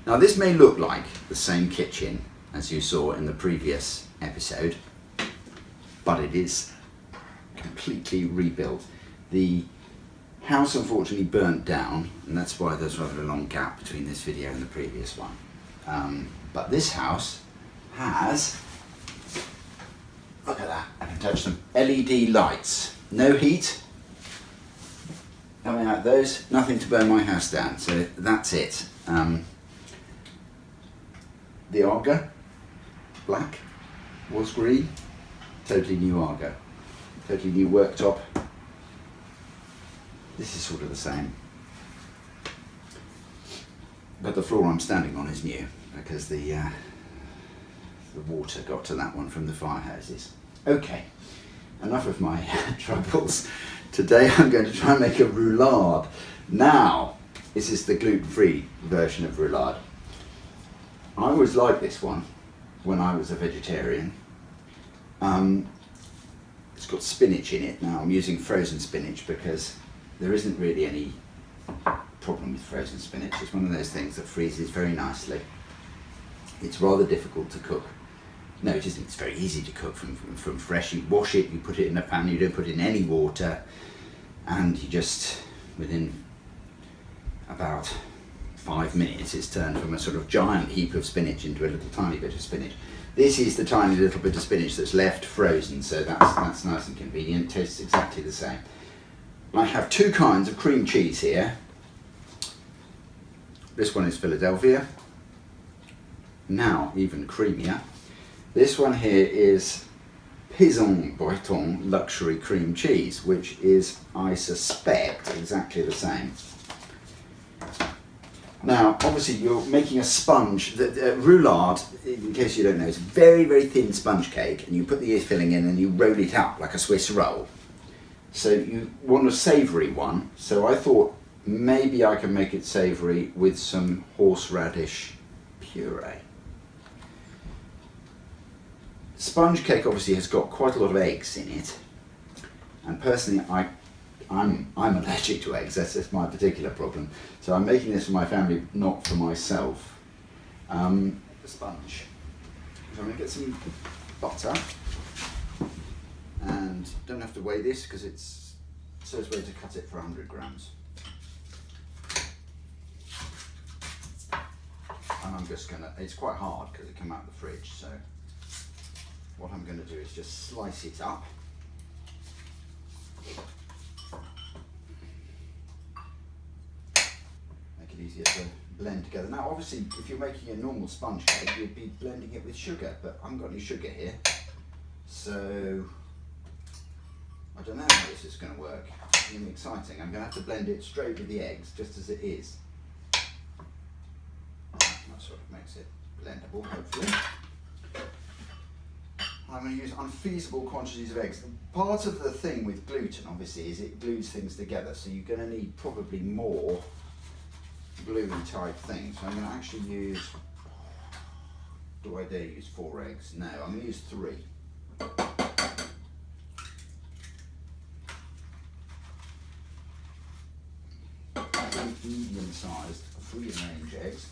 Now this may look like the same kitchen as you saw in the previous episode, but it is completely rebuilt. The house unfortunately burnt down, and that's why there's rather a long gap between this video and the previous one. But this house has, look at that, I can touch them, LED lights, no heat coming out of those, nothing to burn my house down, so that's it. The Arga, black, was green, totally new Arga, totally new worktop. This is sort of the same, but the floor I'm standing on is new because the water got to that one from the fire hoses. Okay, enough of my troubles. Today I'm going to try and make a roulade. Now, this is the gluten-free version of roulade. I always liked this one when I was a vegetarian. It's got spinach in it. Now I'm using frozen spinach because there isn't really any problem with frozen spinach. It's one of those things that freezes very nicely. It's rather difficult to cook. No, it isn't. It's very easy to cook from fresh. You wash it, you put it in a pan, you don't put in any water, and you just, within about 5 minutes, it's turned from a sort of giant heap of spinach into a little tiny bit of spinach. This is the tiny little bit of spinach that's left frozen, so that's nice and convenient. It tastes exactly the same. I have two kinds of cream cheese here. This one is Philadelphia. Now, even creamier. This one here is Paysan Breton luxury cream cheese, which is, I suspect, exactly the same. Now, obviously, you're making a sponge. The roulade, in case you don't know, is a very, very thin sponge cake, and you put the filling in and you roll it up like a Swiss roll. So you want a savoury one, so I thought maybe I can make it savoury with some horseradish puree. Sponge cake obviously has got quite a lot of eggs in it, and personally I'm allergic to eggs. That's my particular problem. So I'm making this for my family, not for myself. The sponge. So I'm going to get some butter, and don't have to weigh this because it says where to cut it for 100 grams. And I'm just going to, it's quite hard because it came out of the fridge, so what I'm going to do is just slice it up. Make it easier to blend together. Now obviously if you're making a normal sponge cake you'd be blending it with sugar, but I haven't got any sugar here, so I don't know how this is going to work. It's going to be exciting. I'm going to have to blend it straight with the eggs just as it is. That sort of makes it blendable, hopefully. I'm going to use unfeasible quantities of eggs. Part of the thing with gluten, obviously, is it glues things together, so you're going to need probably more gluey type things. So I'm going to actually use, do I dare use 4 eggs? No, I'm going to use 3. Medium-sized free-range eggs.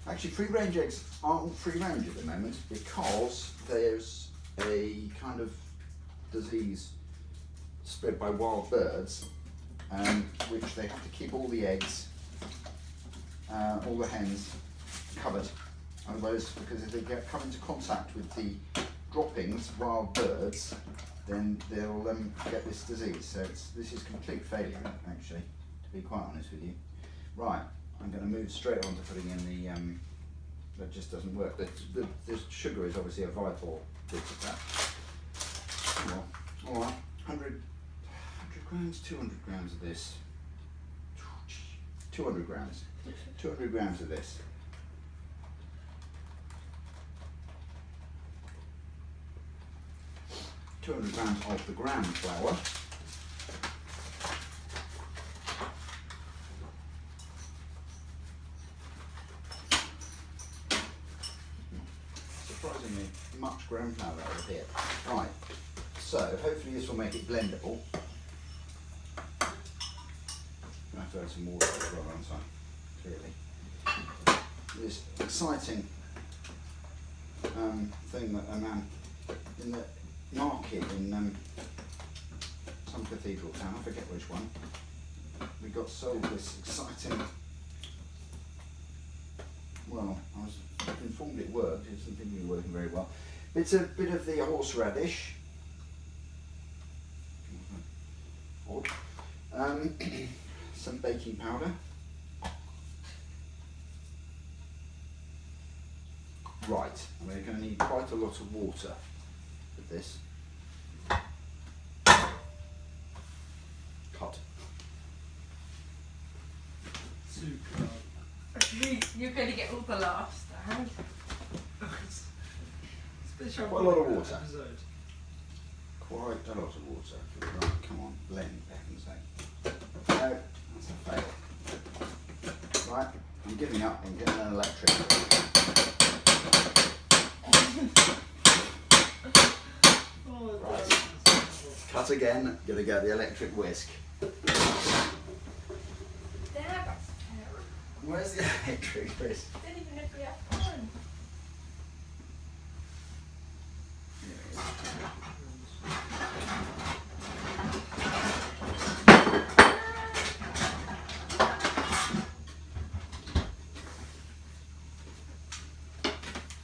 Actually, free-range eggs aren't free-range at the moment because there's a kind of disease spread by wild birds, which they have to keep all the eggs, all the hens covered. Otherwise, because if they come into contact with the droppings of wild birds, then they'll get this disease. So this is complete failure, actually, to be quite honest with you. Right. I'm going to move straight on to putting in the, that just doesn't work. The sugar is obviously a vital bit of that. Well, all right, 100 grams, 200 grams of this. 200 grams. 200 grams of this. $200 grams of the gram flour. Surprisingly much gram flour over here. Right, so hopefully this will make it blendable. I'm going to have to add some water as well, aren't I? Clearly. This exciting thing that a man in the market in some cathedral town, I forget which one, we got sold this exciting, well, I was informed it worked, it doesn't seem to be working very well. It's a bit of the horseradish, some baking powder, right, and we're going to need quite a lot of water with this. Cut. Super. You're going to get all the laughs, Dan. Special Quite a lot of water. episode. Quite a lot of water. Right, come on, blend, for heaven's sake. No, that's a fail. Right, I'm giving up, I'm getting an electric. Oh, Right. Cut again, gonna get the electric whisk. There, that's terrible. Where's the electric whisk? Didn't even have to have fun.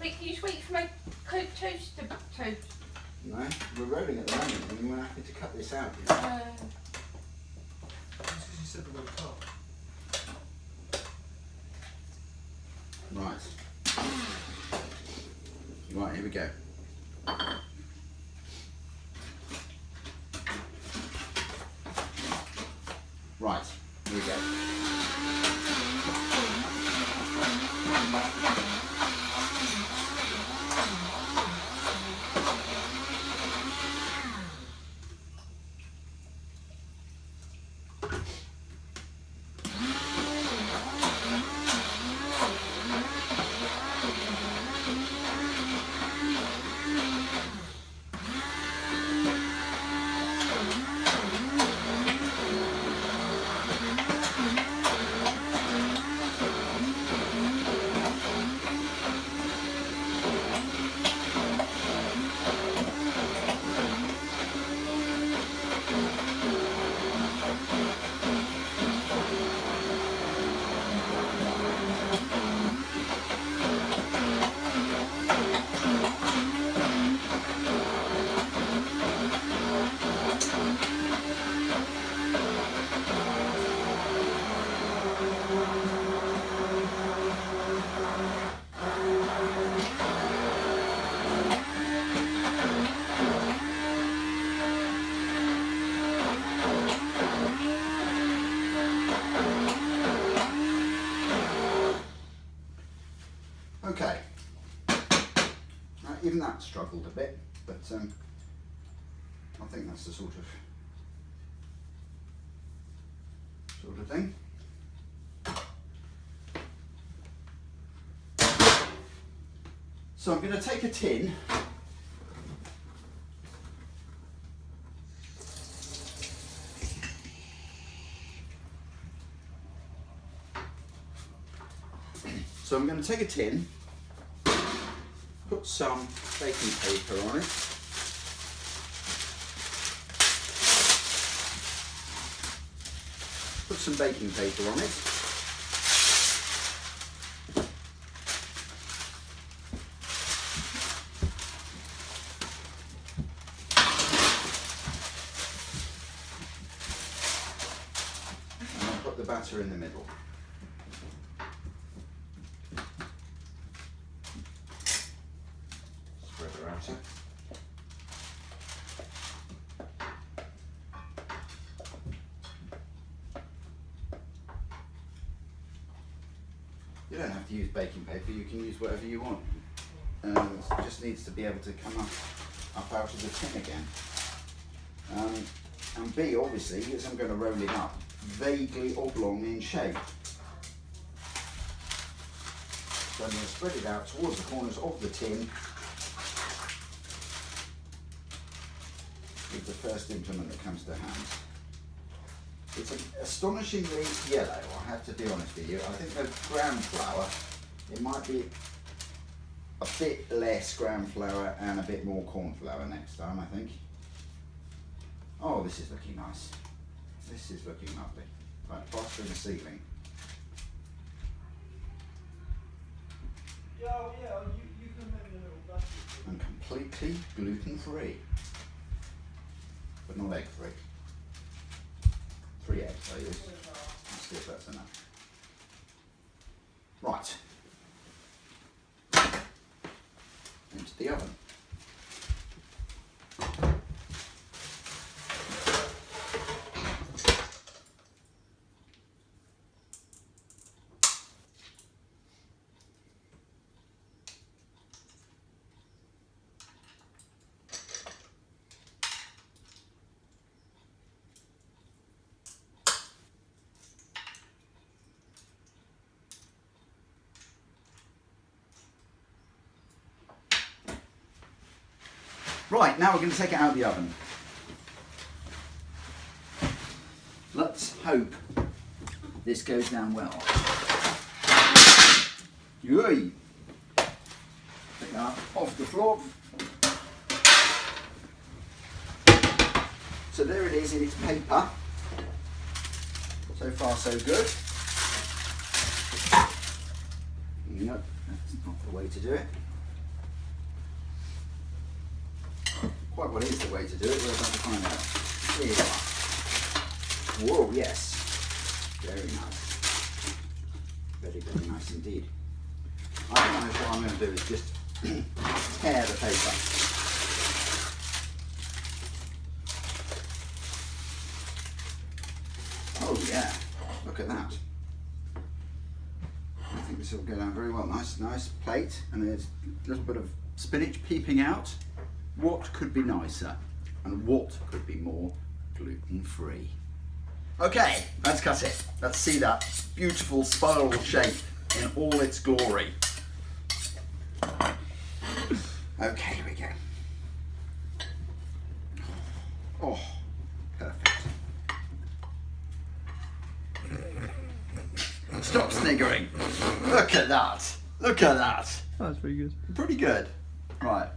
Wait, can you just wait for my Coke toast to toast? No, we're rolling at the moment and we're happy to cut this out. That's because you said the word cut. Right. Right, here we go. Right, here we go. Okay. Even that struggled a bit, but I think that's the sort of thing. So I'm going to take a tin. So I'm going to take a tin, put some baking paper on it, put some baking paper on it, and I'll put the batter in the middle. Spread her out. You don't have to use baking paper, you can use whatever you want. It just needs to be able to come up out of the tin again. And B, obviously, as I'm going to roll it up, vaguely oblong in shape. So I'm going to spread it out towards the corners of the tin with the first implement that comes to hand. It's astonishingly yellow, I have to be honest with you. I think the ground flour, it might be a bit less ground flour and a bit more corn flour next time, I think. Oh, this is looking nice. This is looking lovely. Right, pass through the ceiling. Yeah, you can make me a little basket. And completely gluten-free. But not egg-free. 3 eggs I use. Let's see if that's enough. Right. Into the oven. Right, now we're going to take it out of the oven. Let's hope this goes down well. Yay! Take that off the floor. So there it is in its paper. So far so good. Nope, that's not the way to do it. Quite what is the way to do it, we're about to find out. Here you are. Whoa, yes. Very nice. Very, very nice indeed. I think what I'm going to do is just tear the paper. Oh yeah, look at that. I think this will go down very well. Nice plate, and there's a little bit of spinach peeping out. What could be nicer, and what could be more gluten-free? Okay, let's cut it. Let's see that beautiful spiral shape in all its glory. Okay, here we go. Oh, perfect. Stop sniggering. Look at that. Look at that. That's pretty good. Pretty good. Right.